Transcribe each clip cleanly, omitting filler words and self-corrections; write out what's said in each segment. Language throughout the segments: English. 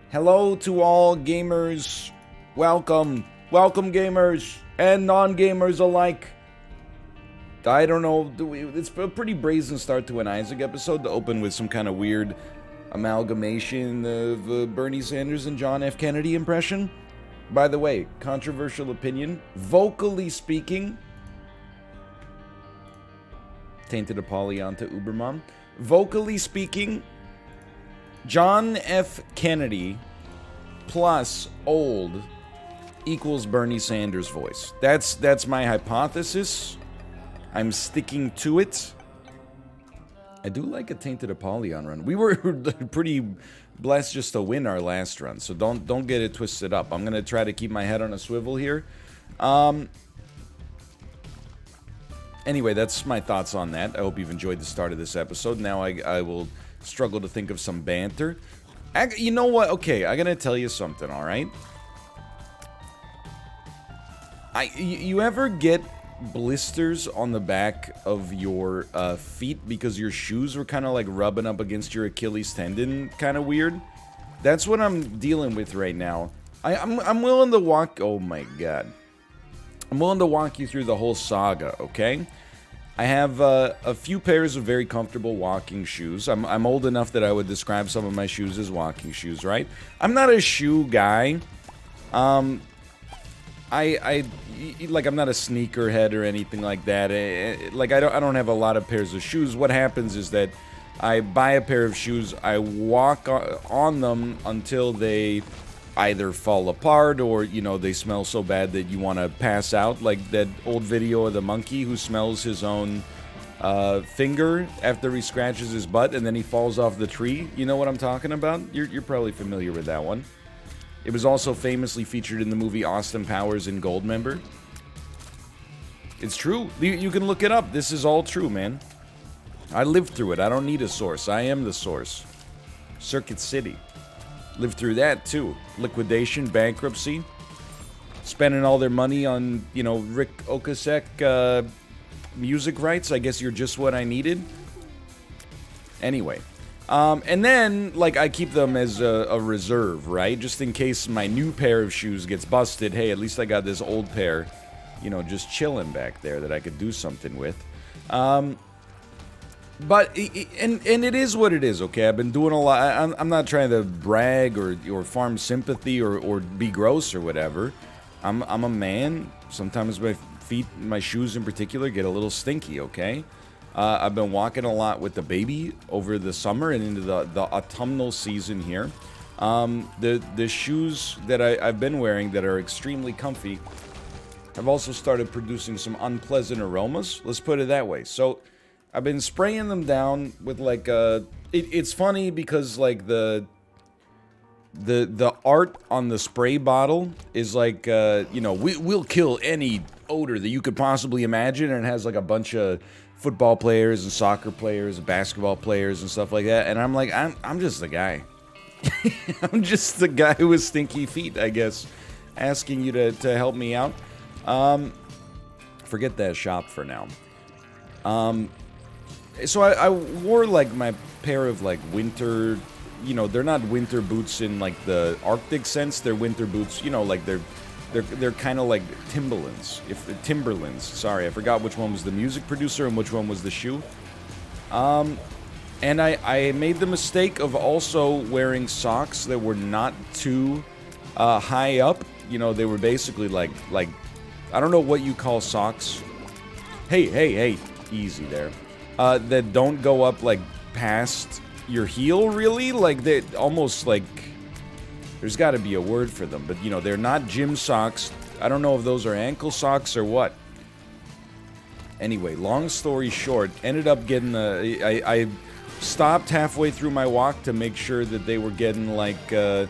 Hello to all gamers. Welcome. Welcome, gamers and non-gamers alike. I don't know, it's a pretty brazen start to an Isaac episode to open with some kind of weird amalgamation of Bernie Sanders and John F. Kennedy impression. By the way, controversial opinion, vocally speaking, tainted Apollyon to Ubermom, vocally speaking, John F. Kennedy plus old equals Bernie Sanders' voice. That's my hypothesis. I'm sticking to it. I do like a tainted Apollyon run. We were pretty blessed just to win our last run, so don't get it twisted up. I'm gonna try to keep my head on a swivel here. Anyway, that's my thoughts on that. I hope you've enjoyed the start of this episode. Now I will struggle to think of some banter. You know what? Okay, I'm gonna tell you something, alright? You ever get blisters on the back of your feet because your shoes were kind of like rubbing up against your Achilles tendon? Kind of weird? That's what I'm dealing with right now. I'm willing to walk... Oh my god. I'm willing to walk you through the whole saga, okay? I have a few pairs of very comfortable walking shoes. I'm old enough that I would describe some of my shoes as walking shoes, right? I'm not a shoe guy. I'm not a sneakerhead or anything like that. I don't have a lot of pairs of shoes. What happens is that I buy a pair of shoes, I walk on them until they either fall apart or, you know, they smell so bad that you want to pass out, like that old video of the monkey who smells his own finger after he scratches his butt and then he falls off the tree. You know what I'm talking about? You're probably familiar with that one. It was also famously featured in the movie Austin Powers in Goldmember. It's true. You can look it up. This is all true, man. I lived through it. I don't need a source. I am the source. Circuit City. Lived through that, too. Liquidation, bankruptcy. Spending all their money on, you know, Rick Ocasek music rights. I guess you're just what I needed. Anyway. And then, like, I keep them as a reserve, right? Just in case my new pair of shoes gets busted. Hey, at least I got this old pair, you know, just chilling back there that I could do something with. But it is what it is, okay? I've been doing a lot. I'm not trying to brag or farm sympathy or be gross or whatever. I'm a man. Sometimes my feet, my shoes in particular, get a little stinky, okay? I've been walking a lot with the baby over the summer and into the autumnal season here. The shoes that I've been wearing that are extremely comfy have also started producing some unpleasant aromas. Let's put it that way. So I've been spraying them down with like it's funny because like the art on the spray bottle is like you know, we'll kill any odor that you could possibly imagine, and it has like a bunch of football players and soccer players and basketball players and stuff like that. And I'm like, I'm just the guy. I'm just the guy with stinky feet, I guess, asking you to help me out. Forget that shop for now. So I wore like my pair of like winter, you know, they're not winter boots in like the Arctic sense. They're winter boots, you know, like they're kind of like Timberlands. Sorry, I forgot which one was the music producer and which one was the shoe. And I made the mistake of also wearing socks that were not too high up. You know, they were basically like I don't know what you call socks. Hey, easy there. That don't go up like past your heel, really. Like they almost like there's got to be a word for them, but you know, they're not gym socks. I don't know if those are ankle socks or what. Anyway, long story short, ended up getting I stopped halfway through my walk to make sure that they were getting like you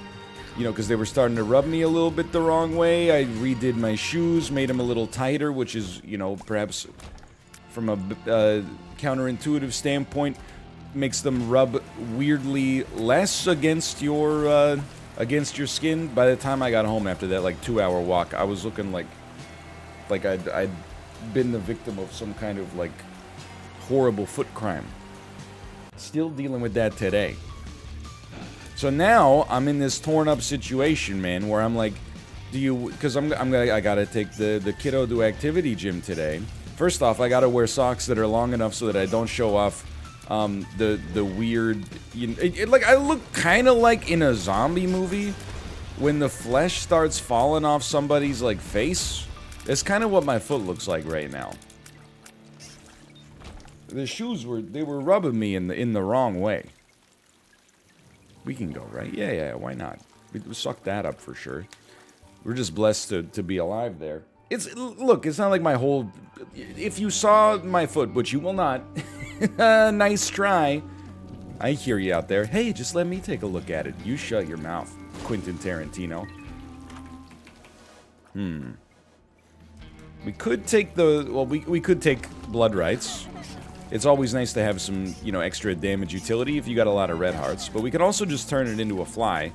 know, because they were starting to rub me a little bit the wrong way. I redid my shoes, made them a little tighter, which is, you know, perhaps from a counterintuitive standpoint, makes them rub weirdly less against your skin. By the time I got home after that like 2-hour walk, I was looking like I'd been the victim of some kind of like horrible foot crime. Still dealing with that today. So now I'm in this torn up situation, man, where I'm like, because I gotta take the kiddo to activity gym today. First off, I gotta wear socks that are long enough so that I don't show off the weird, like I look kind of like in a zombie movie when the flesh starts falling off somebody's like face. That's kind of what my foot looks like right now. The shoes were rubbing me in the wrong way. We can go, right? Yeah, why not? We sucked that up for sure. We're just blessed to be alive there. Look, it's not like my whole... If you saw my foot, which you will not, nice try. I hear you out there. Hey, just let me take a look at it. You shut your mouth, Quentin Tarantino. We could take we could take blood rights. It's always nice to have some, extra damage utility if you got a lot of red hearts. But we could also just turn it into a fly.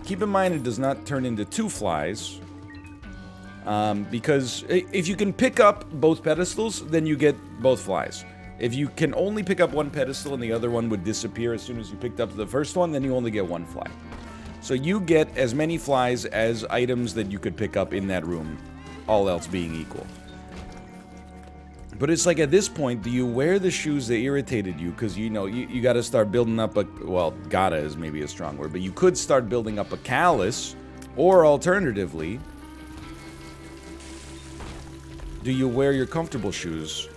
Keep in mind it does not turn into 2 flies. Because if you can pick up both pedestals, then you get both flies. If you can only pick up one pedestal and the other one would disappear as soon as you picked up the first one, then you only get 1 fly. So you get as many flies as items that you could pick up in that room, all else being equal. But it's like at this point, do you wear the shoes that irritated you? Because, you got to start building up a... Well, gotta is maybe a strong word, but you could start building up a callus. Or alternatively, do you wear your comfortable shoes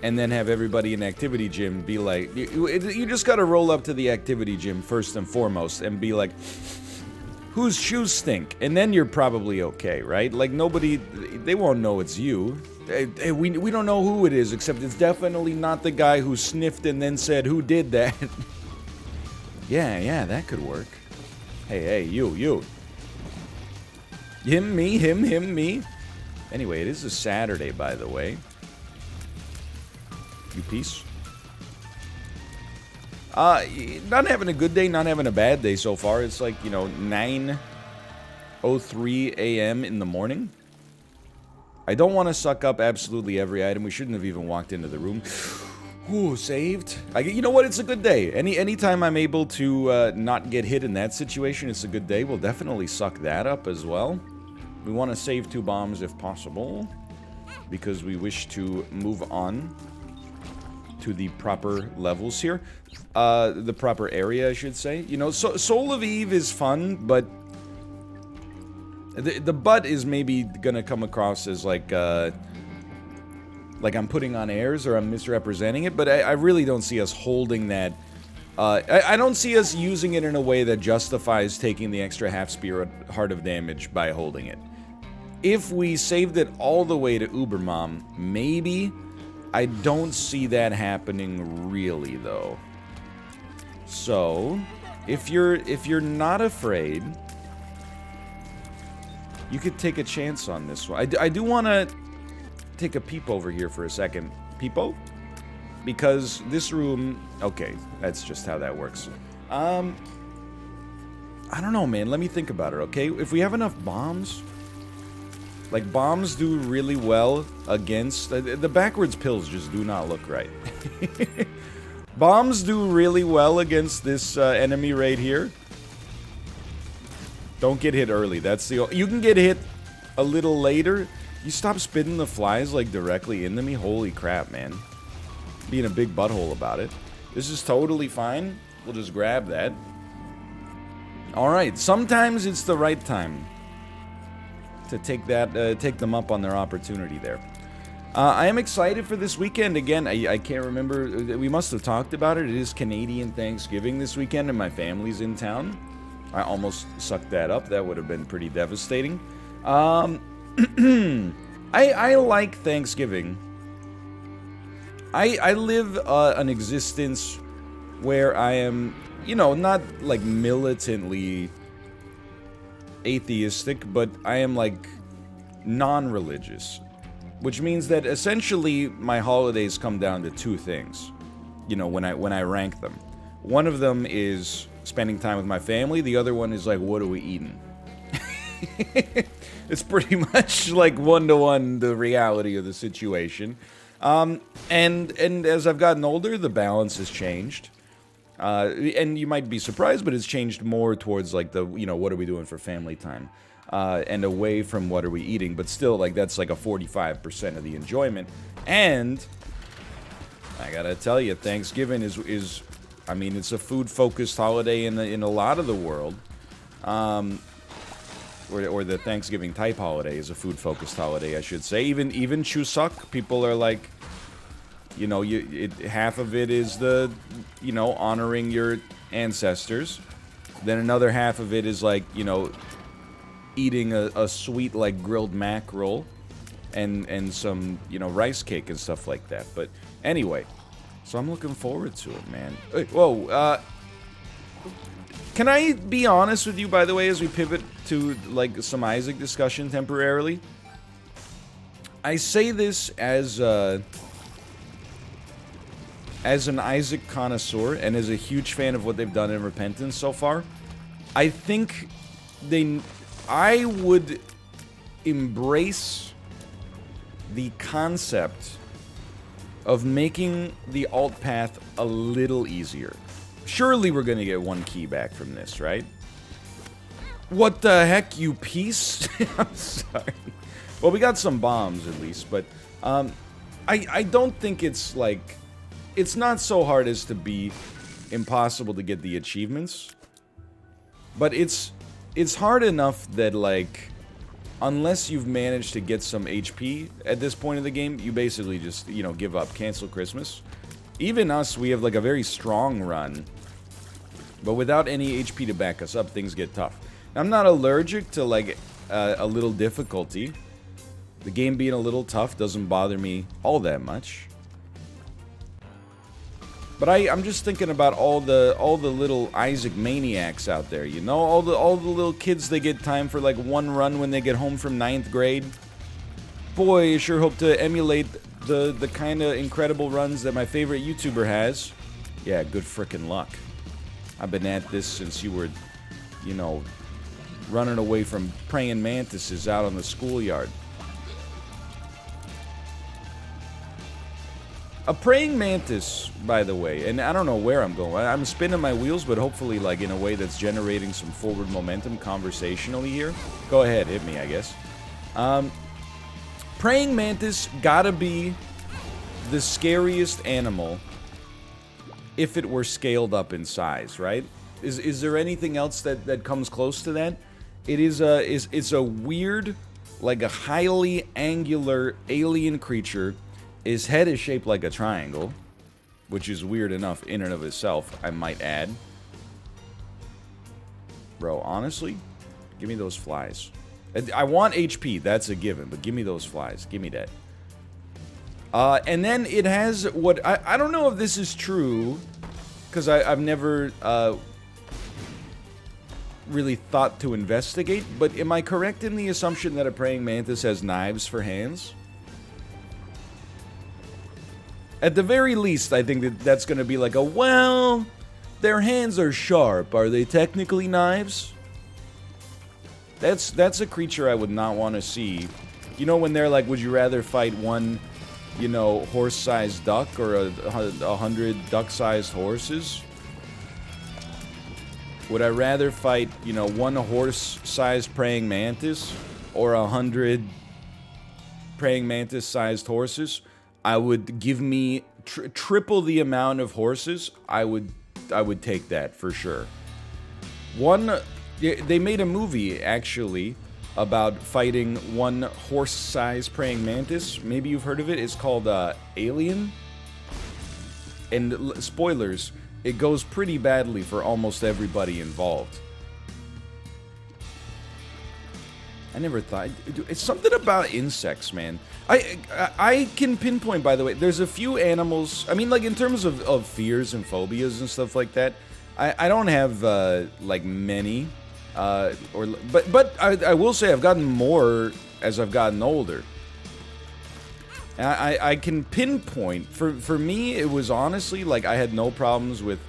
and then have everybody in activity gym be like... You just got to roll up to the activity gym first and foremost and be like... Whose shoes stink? And then you're probably okay, right? Like, nobody... They won't know it's you. We don't know who it is, except it's definitely not the guy who sniffed and then said, who did that? Yeah, that could work. Hey, you. Him, me. Anyway, it is a Saturday, by the way. You peace? Not having a good day, not having a bad day so far. It's like, 9:03 a.m. in the morning. I don't want to suck up absolutely every item. We shouldn't have even walked into the room. Ooh, saved. You know what? It's a good day. Anytime I'm able to not get hit in that situation, it's a good day. We'll definitely suck that up as well. We want to save 2 bombs if possible, because we wish to move on to the proper levels here. The proper area, I should say. Soul of Eve is fun, but the butt is maybe gonna come across as like I'm putting on airs or I'm misrepresenting it, but I really don't see us holding that. I don't see us using it in a way that justifies taking the extra half spear heart of damage by holding it. If we saved it all the way to Ubermom, maybe. I don't see that happening really, though. So, if you're not afraid, you could take a chance on this one. I do want to take a peep over here for a second. Peepo? Because this room... Okay, that's just how that works. I don't know, man. Let me think about it, okay? If we have enough bombs... Like, bombs do really well against... The backwards pills just do not look right. Bombs do really well against this enemy right here. Don't get hit early. That's the... You can get hit a little later. You stop spitting the flies, like, directly into me. Holy crap, man. Being a big butthole about it. This is totally fine. We'll just grab that. Alright, sometimes it's the right time to take them up on their opportunity there. I am excited for this weekend. Again, I can't remember. We must have talked about it. It is Canadian Thanksgiving this weekend, and my family's in town. I almost sucked that up. That would have been pretty devastating. I like Thanksgiving. I live an existence where I am, not like militantly atheistic, but I am like non-religious, which means that essentially my holidays come down to 2 things, when I rank them. One of them is spending time with my family. The other one is like, what are we eating? It's pretty much like 1-to-1 the reality of the situation. And as I've gotten older, the balance has changed. And you might be surprised, but it's changed more towards like the, what are we doing for family time? And away from what are we eating, but still, like, that's like a 45% of the enjoyment. And I gotta tell you, Thanksgiving is I mean, it's a food-focused holiday in a lot of the world. Or the Thanksgiving type holiday is a food-focused holiday, I should say. Even Chuseok, people are like, half of it is the, honoring your ancestors. Then another half of it is like, eating a sweet, like, grilled mackerel and some, rice cake and stuff like that. But anyway, so I'm looking forward to it, man. Whoa, can I be honest with you, by the way, as we pivot to, like, some Isaac discussion temporarily? I say this as an Isaac connoisseur and as a huge fan of what they've done in Repentance so far. I think I would embrace the concept of making the alt path a little easier. Surely we're gonna get one key back from this, right? What the heck, you piece? I'm sorry. Well, we got some bombs at least, but I don't think it's like, it's not so hard as to be impossible to get the achievements, but it's hard enough that, like, unless you've managed to get some HP at this point of the game, you basically just, give up, cancel Christmas. Even us, we have, like, a very strong run, but without any HP to back us up, things get tough. I'm not allergic to, like, a little difficulty. The game being a little tough doesn't bother me all that much. But I'm just thinking about all the little Isaac maniacs out there, all the little kids that get time for like one run when they get home from 9th grade. Boy, I sure hope to emulate the kind of incredible runs that my favorite YouTuber has. Yeah, good frickin' luck. I've been at this since you were, running away from praying mantises out on the schoolyard. A praying mantis, by the way, and I don't know where I'm going. I'm spinning my wheels, but hopefully, like, in a way that's generating some forward momentum conversationally here. Go ahead, hit me, I guess. Praying mantis gotta be the scariest animal if it were scaled up in size, right? Is there anything else that comes close to that? It's a weird, like a highly angular alien creature. His head is shaped like a triangle, which is weird enough in and of itself, I might add. Bro, honestly, give me those flies. I want HP, that's a given, but give me those flies. Give me that. And then it has what... I don't know if this is true, because I've never really thought to investigate, but am I correct in the assumption that a praying mantis has knives for hands? At the very least, I think that's going to be like well, their hands are sharp. Are they technically knives? That's a creature I would not want to see. When they're like, would you rather fight one, horse-sized duck or 100 duck-sized horses? Would I rather fight, one horse-sized praying mantis or 100 praying mantis-sized horses? I would give me triple the amount of horses. I would take that for sure. They made a movie actually about fighting one horse-sized praying mantis. Maybe you've heard of it. It's called Alien. And spoilers, it goes pretty badly for almost everybody involved. I never thought... It's something about insects, man. I can pinpoint, by the way, there's a few animals... I mean, like, in terms of fears and phobias and stuff like that, I don't have, like, many. But I will say I've gotten more as I've gotten older. And I can pinpoint... For me, it was honestly, like, I had no problems with...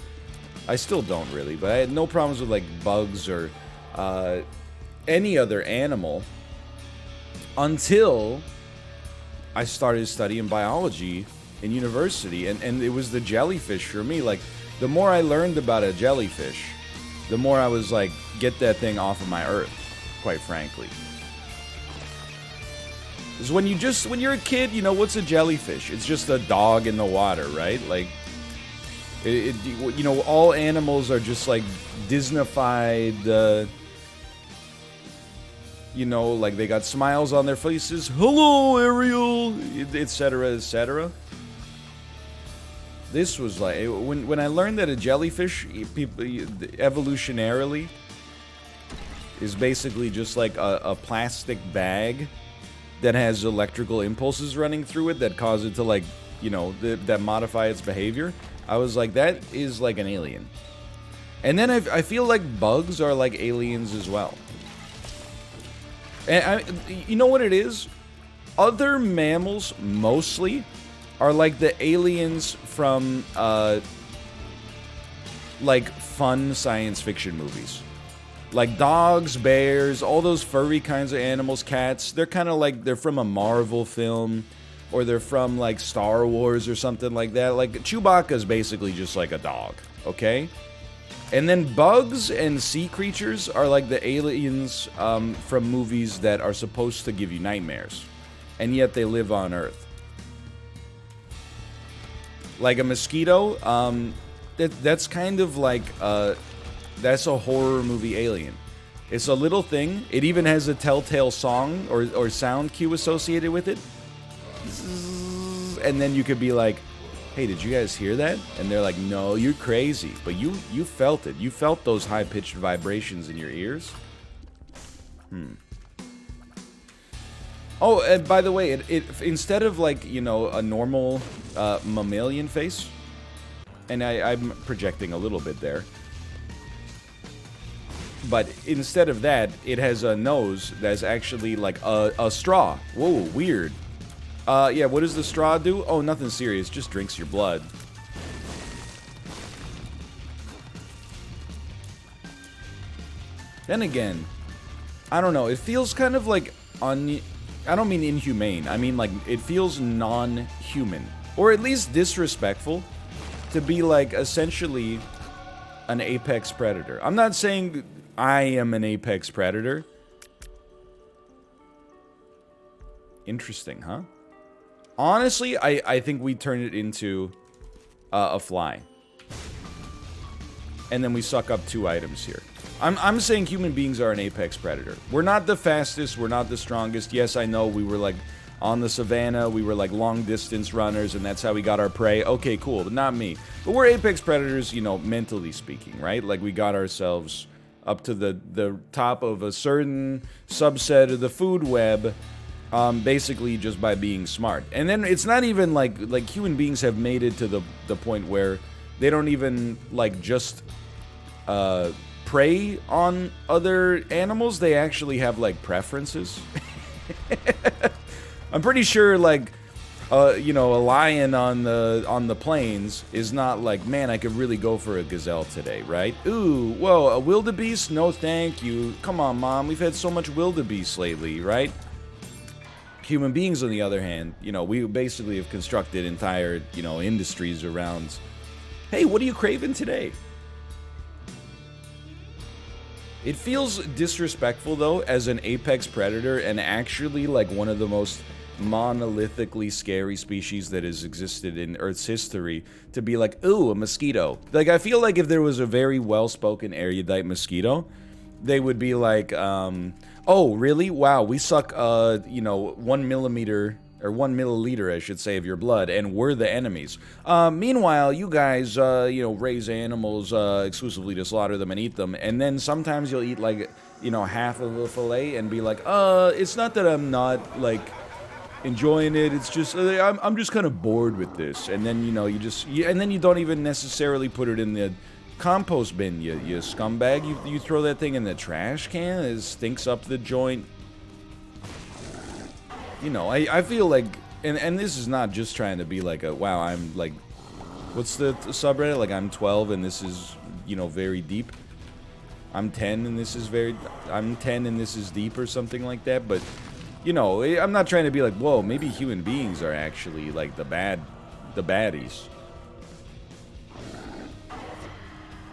I still don't really, but I had no problems with, like, bugs or... any other animal until I started studying biology in university, and it was the jellyfish for me. Like, the more I learned about a jellyfish, the more I was like, get that thing off of my Earth, quite frankly. Because when you're a kid, you know, what's a jellyfish? It's just a dog in the water, right? Like, you know, all animals are just like Disneyfied, you know, like they got smiles on their faces. Hello, Ariel, etc., etc. This was like, when I learned that a jellyfish, evolutionarily, is basically just like a plastic bag that has electrical impulses running through it that cause it to, like, you know, that modify its behavior. I was like, that is like an alien. And then I feel like bugs are like aliens as well. And you know what it is? Other mammals, mostly, are like the aliens from, like, fun science fiction movies. Like dogs, bears, all those furry kinds of animals, cats, they're kind of like, they're from a Marvel film, or they're from, like, Star Wars or something like that. Like, Chewbacca's basically just like a dog, okay? And then bugs and sea creatures are like the aliens from movies that are supposed to give you nightmares. And yet they live on Earth. Like a mosquito, that's kind of like, that's a horror movie alien. It's a little thing. It even has a telltale song or sound cue associated with it. And then you could be like, hey, did you guys hear that? And they're like, no, you're crazy. But you felt it. You felt those high-pitched vibrations in your ears. Oh, and by the way, it instead of, like, you know, a normal mammalian face, and I'm projecting a little bit there, but instead of that, it has a nose that's actually like a straw. Whoa, weird. Yeah, what does the straw do? Oh, nothing serious, just drinks your blood. Then again, I don't know, it feels kind of like I don't mean inhumane, I mean like, it feels non-human. Or at least disrespectful to be like, essentially, an apex predator. I'm not saying I am an apex predator. Interesting, huh? Honestly, I think we turn it into a fly. And then we suck up 2 items here. I'm saying human beings are an apex predator. We're not the fastest, we're not the strongest. Yes, I know we were like on the savannah, we were like long distance runners, and that's how we got our prey. Okay, cool, but not me. But we're apex predators, you know, mentally speaking, right? Like we got ourselves up to the top of a certain subset of the food web. Basically just by being smart. And then it's not even like human beings have made it to the point where they don't even like just prey on other animals. They actually have like preferences. I'm pretty sure like you know, a lion on the plains is not like, man, I could really go for a gazelle today, right? Ooh, whoa, a wildebeest? No thank you. Come on, Mom, we've had so much wildebeest lately, right? Human beings, on the other hand, you know, we basically have constructed entire, you know, industries around, hey, what are you craving today? It feels disrespectful, though, as an apex predator, and actually, like, one of the most monolithically scary species that has existed in Earth's history, to be like, ooh, a mosquito. Like, I feel like if there was a very well-spoken, erudite mosquito, they would be like, oh, really? Wow, we suck, you know, 1 millimeter, or 1 milliliter, I should say, of your blood, and we're the enemies. Meanwhile, you guys, you know, raise animals exclusively to slaughter them and eat them, and then sometimes you'll eat, like, you know, half of a fillet and be like, it's not that I'm not, like, enjoying it, it's just, I'm just kind of bored with this, and then, you know, and then you don't even necessarily put it in the compost bin, you scumbag. You throw that thing in the trash can, it stinks up the joint. You know, I feel like, and this is not just trying to be like a, wow, I'm like, what's the subreddit? Like, I'm 12 and this is, you know, very deep. I'm 10 and this is deep or something like that, but, you know, I'm not trying to be like, whoa, maybe human beings are actually, like, the baddies.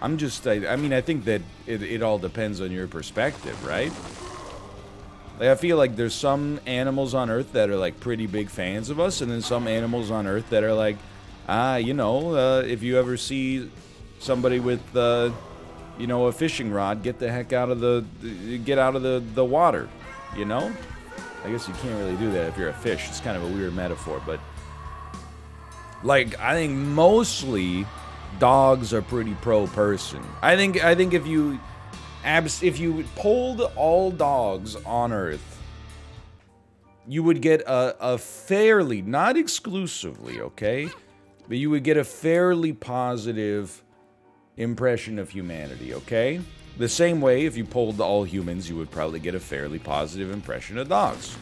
I'm just, I mean, I think that it all depends on your perspective, right? Like, I feel like there's some animals on Earth that are, like, pretty big fans of us, and then some animals on Earth that are like, you know, if you ever see somebody with, you know, a fishing rod, get the heck out of the water, you know? I guess you can't really do that if you're a fish. It's kind of a weird metaphor, but... Like, I think mostly dogs are pretty pro-person. I think if you polled all dogs on Earth, you would get a fairly, not exclusively, okay? But you would get a fairly positive impression of humanity, okay? The same way, if you polled all humans, you would probably get a fairly positive impression of dogs.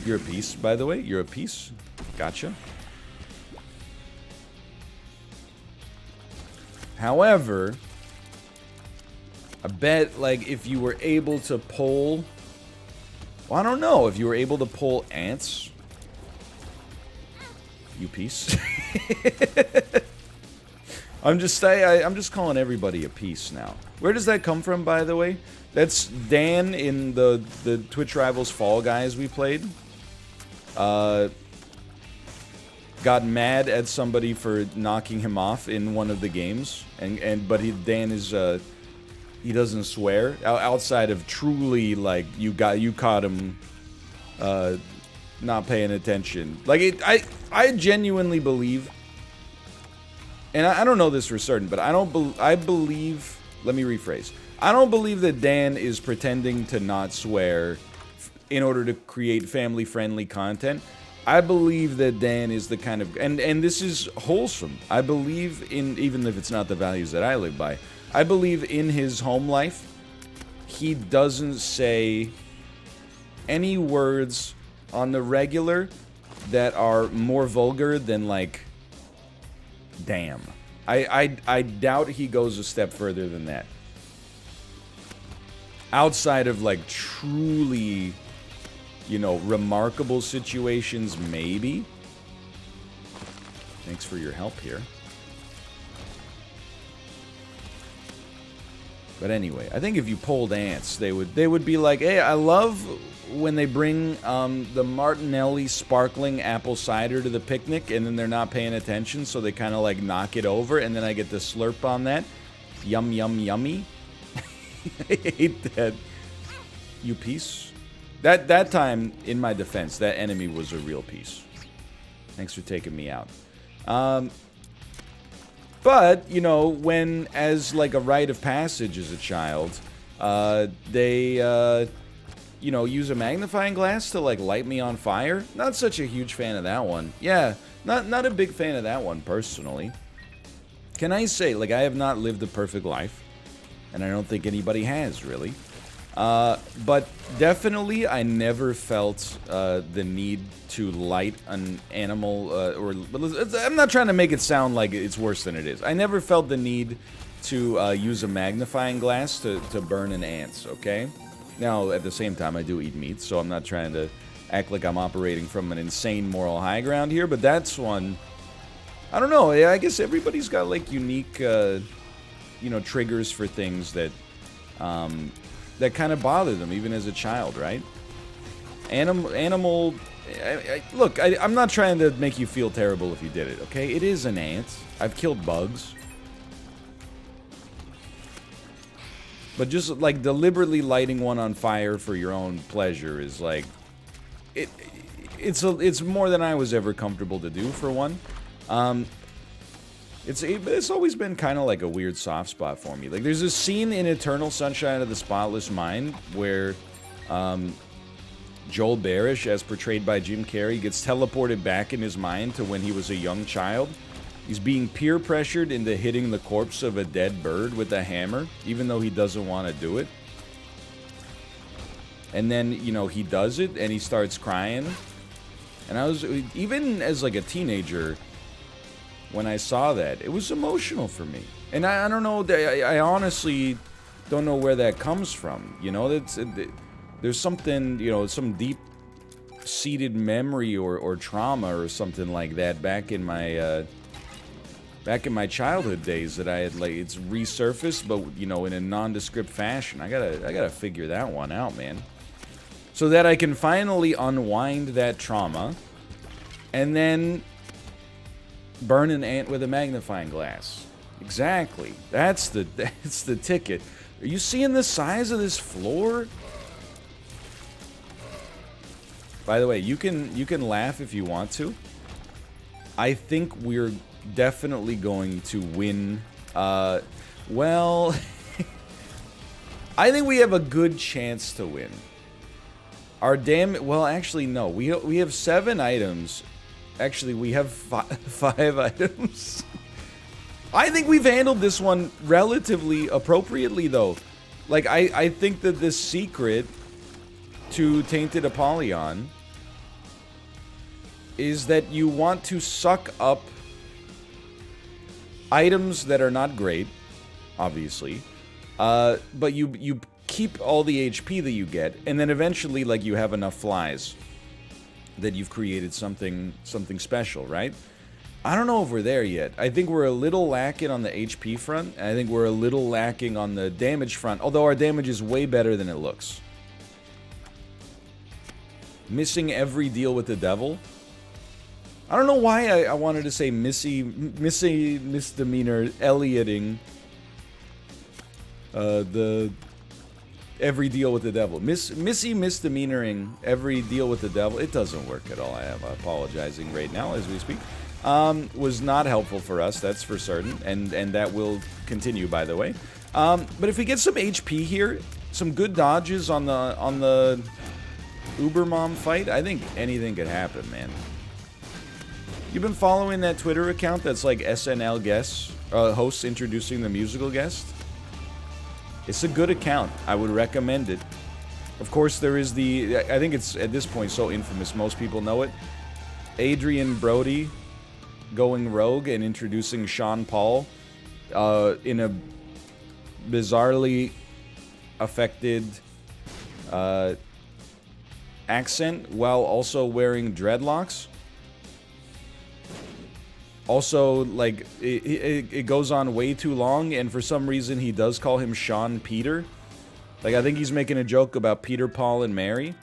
You're a piece, by the way. You're a piece. Gotcha. However, I bet, like, if you were able to poll... Well, I don't know. If you were able to poll ants... You piece. I'm just calling everybody a piece now. Where does that come from, by the way? That's Dan in the Twitch Rivals Fall Guys we played. Got mad at somebody for knocking him off in one of the games, but Dan is he doesn't swear outside of truly, like, you caught him not paying attention. Like, I genuinely believe, and I don't know this for certain, but I believe, let me rephrase. I don't believe that Dan is pretending to not swear in order to create family-friendly content. I believe that Dan is the kind of... And this is wholesome. I believe in... Even if it's not the values that I live by. I believe in his home life, he doesn't say any words on the regular that are more vulgar than, like, damn. I doubt he goes a step further than that. Outside of, like, truly... you know, remarkable situations, maybe. Thanks for your help here. But anyway, I think if you polled ants, they would be like, hey, I love when they bring the Martinelli sparkling apple cider to the picnic, and then they're not paying attention, so they kind of like knock it over, and then I get to slurp on that. Yum, yum, yummy. I hate that. You piece. That time, in my defense, that enemy was a real piece. Thanks for taking me out. But, you know, when, as like a rite of passage as a child, they, you know, use a magnifying glass to, like, light me on fire. Not such a huge fan of that one. Yeah, not a big fan of that one, personally. Can I say, like, I have not lived a perfect life. And I don't think anybody has, really. But definitely, I never felt the need to light an animal, I'm not trying to make it sound like it's worse than it is. I never felt the need to use a magnifying glass to burn an ant, okay? Now, at the same time, I do eat meat, so I'm not trying to act like I'm operating from an insane moral high ground here, but that's one... I don't know, I guess everybody's got, like, unique, you know, triggers for things that, that kind of bother them, even as a child, right? Look, I'm not trying to make you feel terrible if you did it, okay? It is an ant. I've killed bugs. But just, like, deliberately lighting one on fire for your own pleasure is, like... It's more than I was ever comfortable to do, for one. It's always been kind of like a weird soft spot for me. Like, there's a scene in Eternal Sunshine of the Spotless Mind where Joel Barish, as portrayed by Jim Carrey, gets teleported back in his mind to when he was a young child. He's being peer pressured into hitting the corpse of a dead bird with a hammer, even though he doesn't want to do it. And then, you know, he does it, and he starts crying. And I was, even as, like, a teenager... when I saw that, it was emotional for me. And I don't know, I honestly don't know where that comes from. You know, there's something, you know, some deep-seated memory or trauma or something like that back in my back in my childhood days that I had, like, it's resurfaced, but, you know, in a nondescript fashion. I gotta figure that one out, man. So that I can finally unwind that trauma, and then burn an ant with a magnifying glass. Exactly. That's the ticket. Are you seeing the size of this floor? By the way, you can laugh if you want to. I think we're definitely going to win. Well, I think we have a good chance to win. Our well, actually, no. We have 7 items. Actually, we have 5 items. I think we've handled this one relatively appropriately, though. Like, I think that this secret to Tainted Apollyon is that you want to suck up items that are not great, obviously, but you keep all the HP that you get, and then eventually, like, you have enough flies that you've created something special, right? I don't know if we're there yet. I think we're a little lacking on the HP front, and I think we're a little lacking on the damage front, although our damage is way better than it looks. Missing every deal with the devil. I don't know why I wanted to say missy misdemeanor Ellioting the every deal with the devil. Missy misdemeanoring every deal with the devil. It doesn't work at all. I am apologizing right now as we speak. Was not helpful for us, that's for certain, and that will continue, by the way. But if we get some HP here, some good dodges on the Ubermom fight, I think anything could happen, man. You've been following that Twitter account that's like SNL guests, hosts introducing the musical guest? It's a good account. I would recommend it. Of course, there is I think it's, at this point, so infamous, most people know it. Adrian Brody going rogue and introducing Sean Paul in a bizarrely affected accent while also wearing dreadlocks. Also, like, it goes on way too long, and for some reason he does call him Sean Peter. Like, I think he's making a joke about Peter, Paul, and Mary.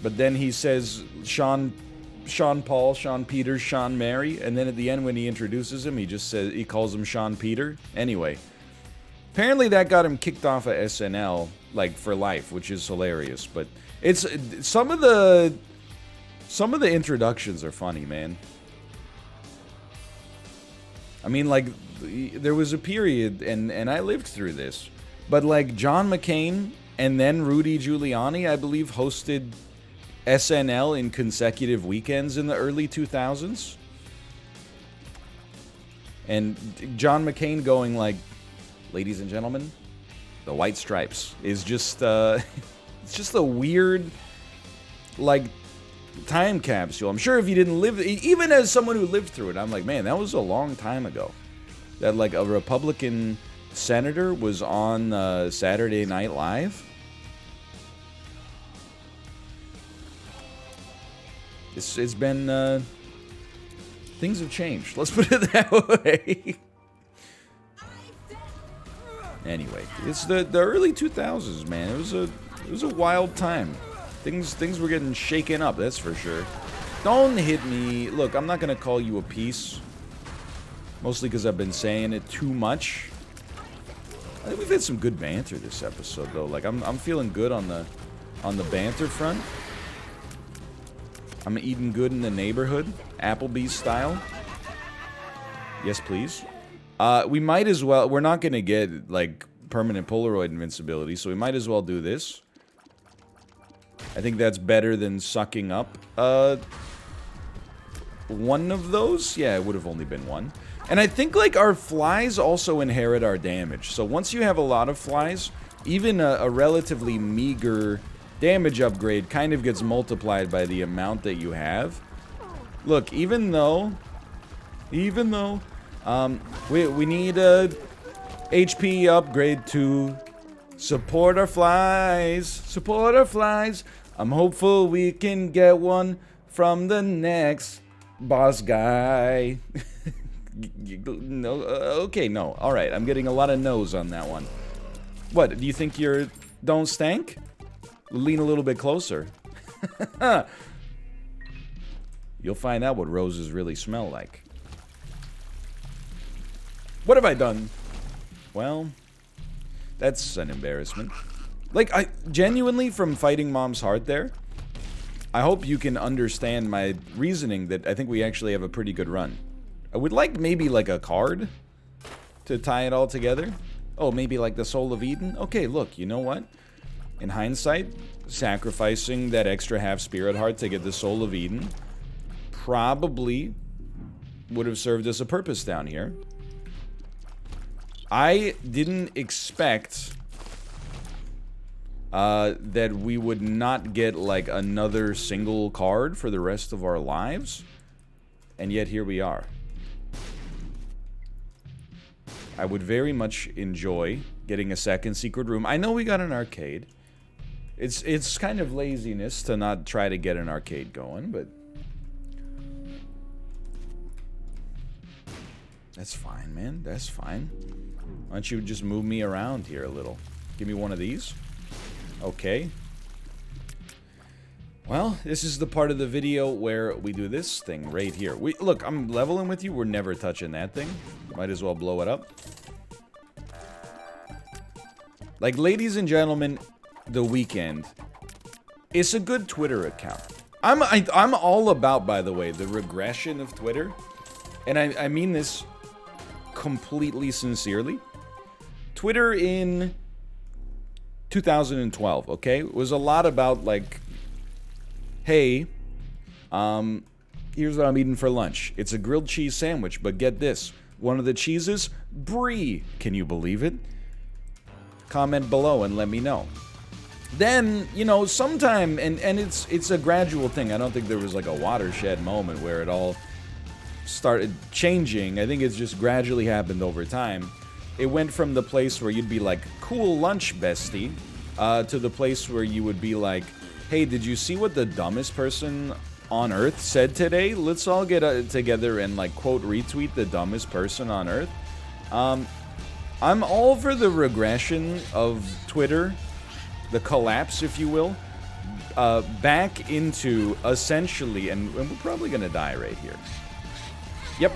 But then he says Sean Paul, Sean Peter, Sean Mary, and then at the end when he introduces him, he calls him Sean Peter. Anyway, apparently that got him kicked off of SNL, like, for life, which is hilarious. But it's some of the introductions are funny, man. I mean, like, there was a period, and I lived through this, but, like, John McCain and then Rudy Giuliani, I believe, hosted SNL in consecutive weekends in the early 2000s. And John McCain going, like, ladies and gentlemen, the White Stripes is just, it's just a weird, like, time capsule. I'm sure if you didn't live, even as someone who lived through it, I'm like, man, that was a long time ago. That, like, a Republican senator was on Saturday Night Live. It's been, things have changed. Let's put it that way. Anyway, it's the early 2000s, man. It was a wild time. Things were getting shaken up, that's for sure. Don't hit me. Look, I'm not gonna call you a piece. Mostly because I've been saying it too much. I think we've had some good banter this episode, though. Like, I'm feeling good on the banter front. I'm eating good in the neighborhood, Applebee's style. Yes, please. We might as well. We're not gonna get, like, permanent Polaroid invincibility, so we might as well do this. I think that's better than sucking up one of those. Yeah, it would have only been one. And I think, like, our flies also inherit our damage. So once you have a lot of flies, even a relatively meager damage upgrade kind of gets multiplied by the amount that you have. Look, even though we need a HP upgrade to support our flies. Support our flies. I'm hopeful we can get one from the next boss guy. No, okay, no. All right, I'm getting a lot of no's on that one. What, do you think you're... don't stank? Lean a little bit closer. You'll find out what roses really smell like. What have I done? Well, that's an embarrassment. Like, I genuinely, from fighting Mom's heart there, I hope you can understand my reasoning that I think we actually have a pretty good run. I would like maybe like a card to tie it all together. Oh, maybe like the Soul of Eden? Okay, look, you know what? In hindsight, sacrificing that extra half spirit heart to get the Soul of Eden probably would have served us a purpose down here. I didn't expect that we would not get like another single card for the rest of our lives, and yet here we are. I would very much enjoy getting a second secret room. I know we got an arcade. It's kind of laziness to not try to get an arcade going, but that's fine, man. That's fine. Why don't you just move me around here a little? Give me one of these. Okay. Well, this is the part of the video where we do this thing right here. Look, I'm leveling with you. We're never touching that thing. Might as well blow it up. Like, ladies and gentlemen, The Weeknd. It's a good Twitter account. I'm all about, by the way, the regression of Twitter. And I mean this completely sincerely. Twitter in 2012, okay, was a lot about like, hey, here's what I'm eating for lunch. It's a grilled cheese sandwich, but get this, one of the cheeses, brie. Can you believe it? Comment below and let me know. Then, you know, sometime, and it's a gradual thing. I don't think there was like a watershed moment where it all started changing. I think it's just gradually happened over time. It went from the place where you'd be like, cool lunch, bestie, to the place where you would be like, hey, did you see what the dumbest person on Earth said today? Let's all get together and, like, quote, retweet the dumbest person on Earth. I'm all for the regression of Twitter, the collapse, if you will, back into, essentially, and we're probably gonna die right here. Yep.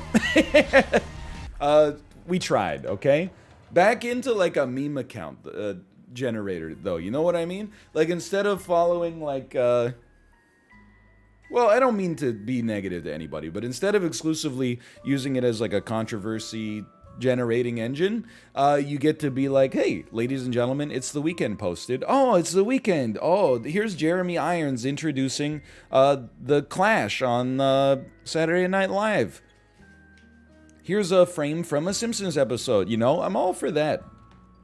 We tried, okay? Back into, like, a meme account generator, though. You know what I mean? Like, instead of following, like, well, I don't mean to be negative to anybody, but instead of exclusively using it as, like, a controversy-generating engine, you get to be like, hey, ladies and gentlemen, it's The Weeknd posted. Oh, it's The Weeknd. Oh, here's Jeremy Irons introducing The Clash on Saturday Night Live. Here's a frame from a Simpsons episode. You know, I'm all for that.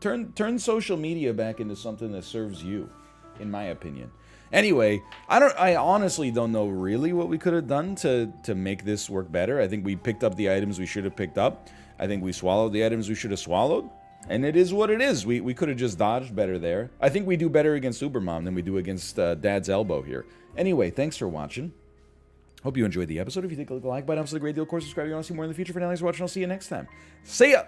Turn social media back into something that serves you, in my opinion. Anyway, I honestly don't know really what we could have done to make this work better. I think we picked up the items we should have picked up. I think we swallowed the items we should have swallowed. And it is what it is. We could have just dodged better there. I think we do better against Ubermom than we do against Dad's Elbow here. Anyway, thanks for watching. Hope you enjoyed the episode. If you think, click the like button. It's a great deal. Of course, subscribe if you want to see more in the future. For now, thanks for watching. I'll see you next time. See ya!